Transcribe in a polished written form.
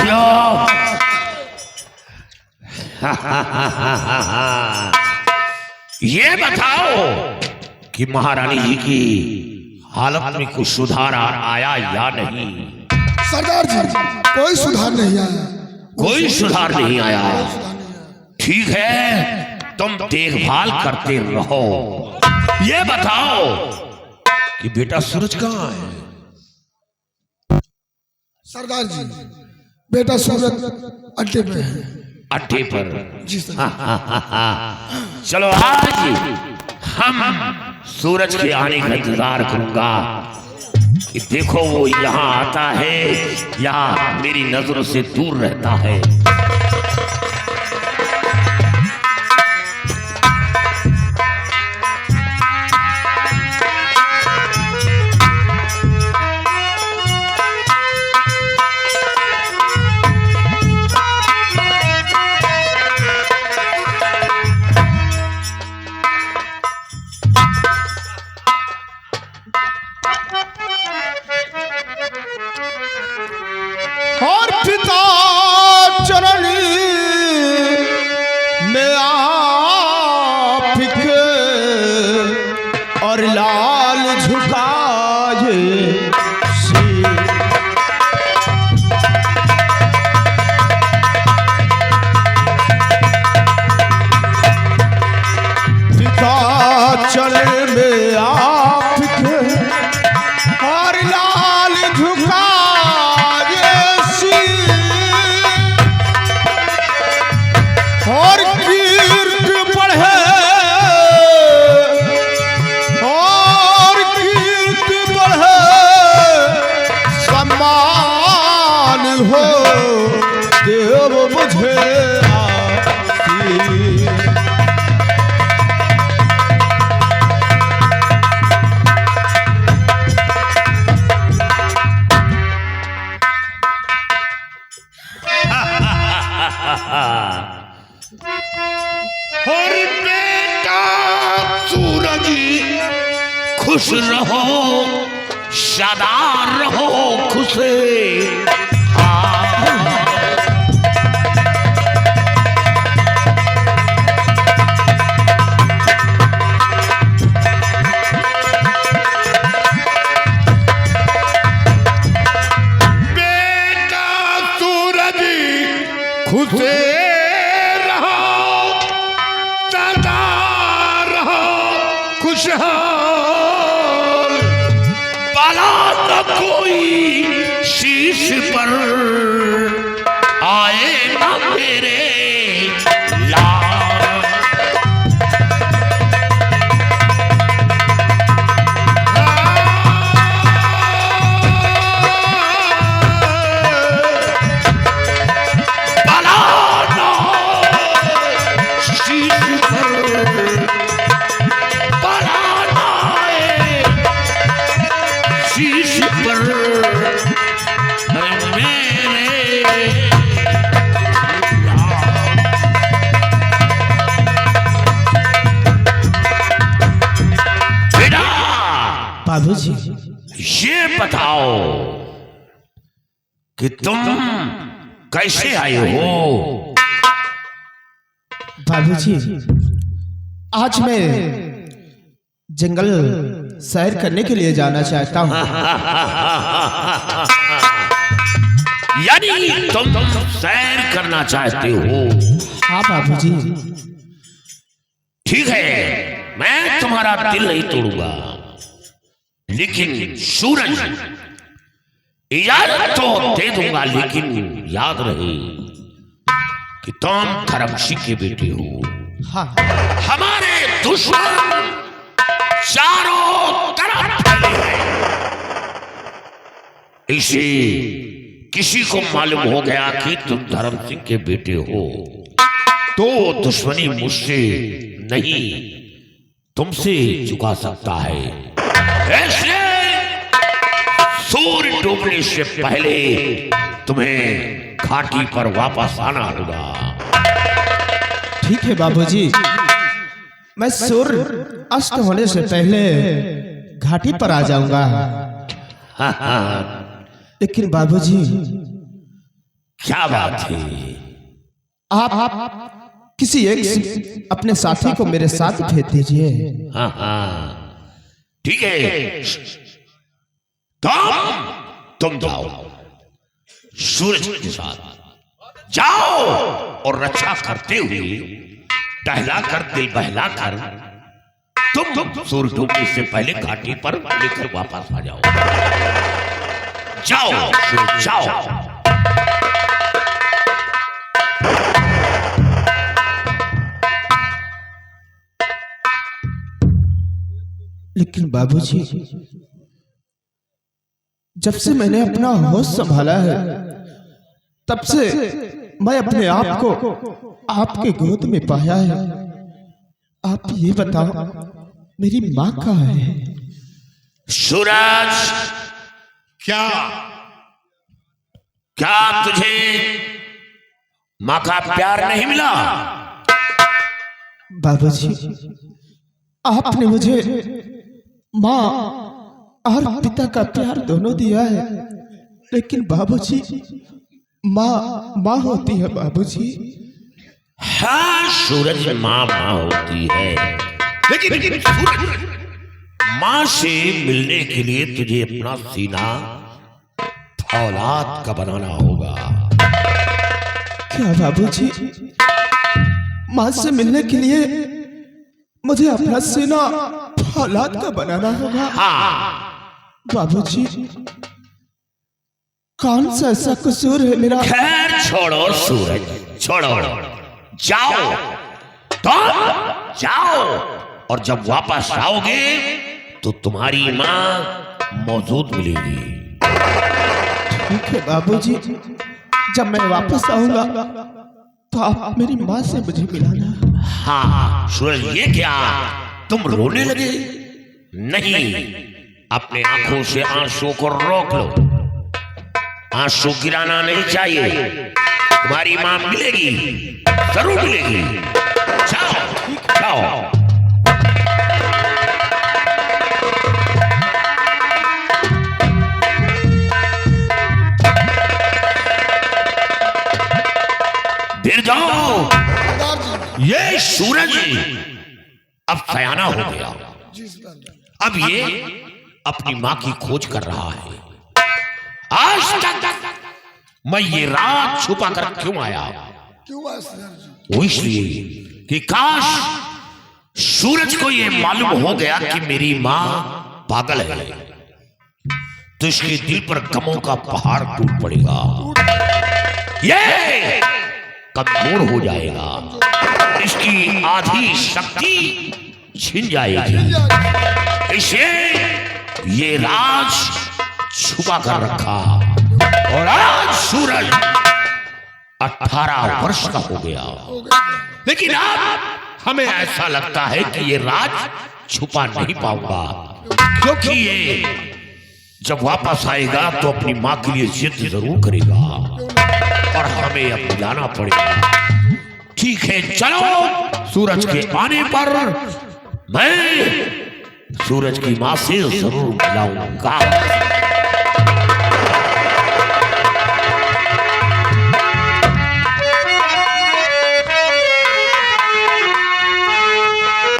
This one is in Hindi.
साथियों, ये बताओ कि महारानी जी की हालत में कुछ सुधार आया या नहीं? सरदार जी, कोई सुधार नहीं आया। कोई सुधार नहीं आया। ठीक है, तुम देखभाल करते रहो। ये बताओ कि बेटा सूरज कहाँ है? सरदार जी, बेटा सूरज अड्डे पे है। अड्डे पर? जी सर। चलो आज हम सूरज के आने का इंतजार करूंगा कि देखो वो यहाँ आता है या मेरी नजरों से दूर रहता है। और पिता चरण में आपके और लाल झुकाए सिर। पिता चरण में आपके और लाल झुकाए और कीर्ति बढ़े और कीर्ति बढ़े, सम्मान हो देव मुझे आशीष। और बेटा सूरज खुश रहो, शादार रहो, खुश बेटा सूरज खुश खुशहाल, बाला न कोई शीश पर आए ना मेरे लाल। बाला न शीश पर शीश पर मेरे बेटा। बाबूजी, ये बताओ कि तुम कैसे आए हो? बाबूजी, आज मैं जंगल सैर करने के लिए जाना चाहता हूँ। यानी तुम सैर करना चाहते हो? हाँ बाबूजी। ठीक है, मैं तुम्हारा दिल नहीं तोड़ूंगा, लेकिन सूरज इजाजत तो दे दूंगा, लेकिन याद रहे कि तुम धर्म सिंह के बेटे हो। हाँ। हमारे दुश्मन चारों तरफ फैले हैं। इसे किसी को मालूम हो गया कि तुम धर्म सिंह के बेटे हो तो दुश्मनी मुझसे नहीं तुमसे चुका सकता है। ऐसे सूर्य डूबने से पहले तुम्हें घाटी पर वापस आना होगा। ठीक है बाबूजी, मैं सूर्य अस्त होने से पहले घाटी पर आ जाऊंगा। लेकिन बाबूजी, क्या बात है? आप किसी एक अपने साथी को मेरे साथ भेज दीजिए। हाँ हाँ ठीक है, तुम जाओ, सूरज के साथ जाओ और रक्षा करते हुए टहला कर दिल बहला कर तुम सूरज डूबने से पहले घाटी पर लेकर वापस आ जाओ। जाओ सूरज जाओ। लेकिन बाबूजी, जब से मैंने अपना होश संभाला है तब से मैं अपने आप को आपके गोद में पाया है। आप ये बताओ मेरी माँ कहाँ है? सूरज, क्या क्या तुझे माँ का प्यार नहीं मिला? बाबूजी, आपने मुझे माँ और पिता का प्यार दोनों दिया है, लेकिन बाबूजी माँ होती है बाबूजी। हाँ सूरज, माँ होती है, लेकिन सूरज, माँ से मिलने के लिए तुझे अपना सीना फौलाद का बनाना होगा। क्या बाबूजी, माँ से मिलने के लिए मुझे अपना सीना फौलाद का बनाना होगा? हाँ बाबूजी, कौन सा ऐसा कसूर है मेरा? खैर छोड़ो सूरज, छोड़ो, जाओ तो जाओ, और जब वापस आओगे तो तुम्हारी माँ मौजूद मिलेगी। ठीक है बाबूजी, जब मैं वापस आऊंगा तो आप मेरी माँ से मुझे मिलाना। हाँ सूरज, ये क्या तुम रोने लगे? नहीं, अपने आंखों से आंसू को रोक लो। आंसू गिराना नहीं चाहिए। तुम्हारी माँ मिलेगी, जरूर मिलेगी। जाओ जाओ। फिर जाओ। ये सूरज अब सयाना हो गया। अब ये अपनी माँ की खोज कर रहा है। आज तक मैं ये रात छुपा कर क्यों आया? वो इसलिए कि काश सूरज को ये मालूम हो गया कि मेरी माँ पागल है, तो इसके दिल पर गमों का पहाड़ टूट पड़ेगा, ये कमजोर हो जाएगा, इसकी आधी शक्ति छिन जाएगी। इसे ये राज छुपा कर रखा, और आज सूरज 18 वर्ष का हो गया, लेकिन अब हमें ऐसा लगता है कि ये राज छुपा नहीं पाऊंगा, क्योंकि ये जब वापस आएगा तो अपनी माँ के लिए जिद जरूर करेगा और हमें अब जाना पड़ेगा। ठीक है, चलो। सूरज के आने पर मैं सूरज की माँ से जरूर मिलाऊंगा।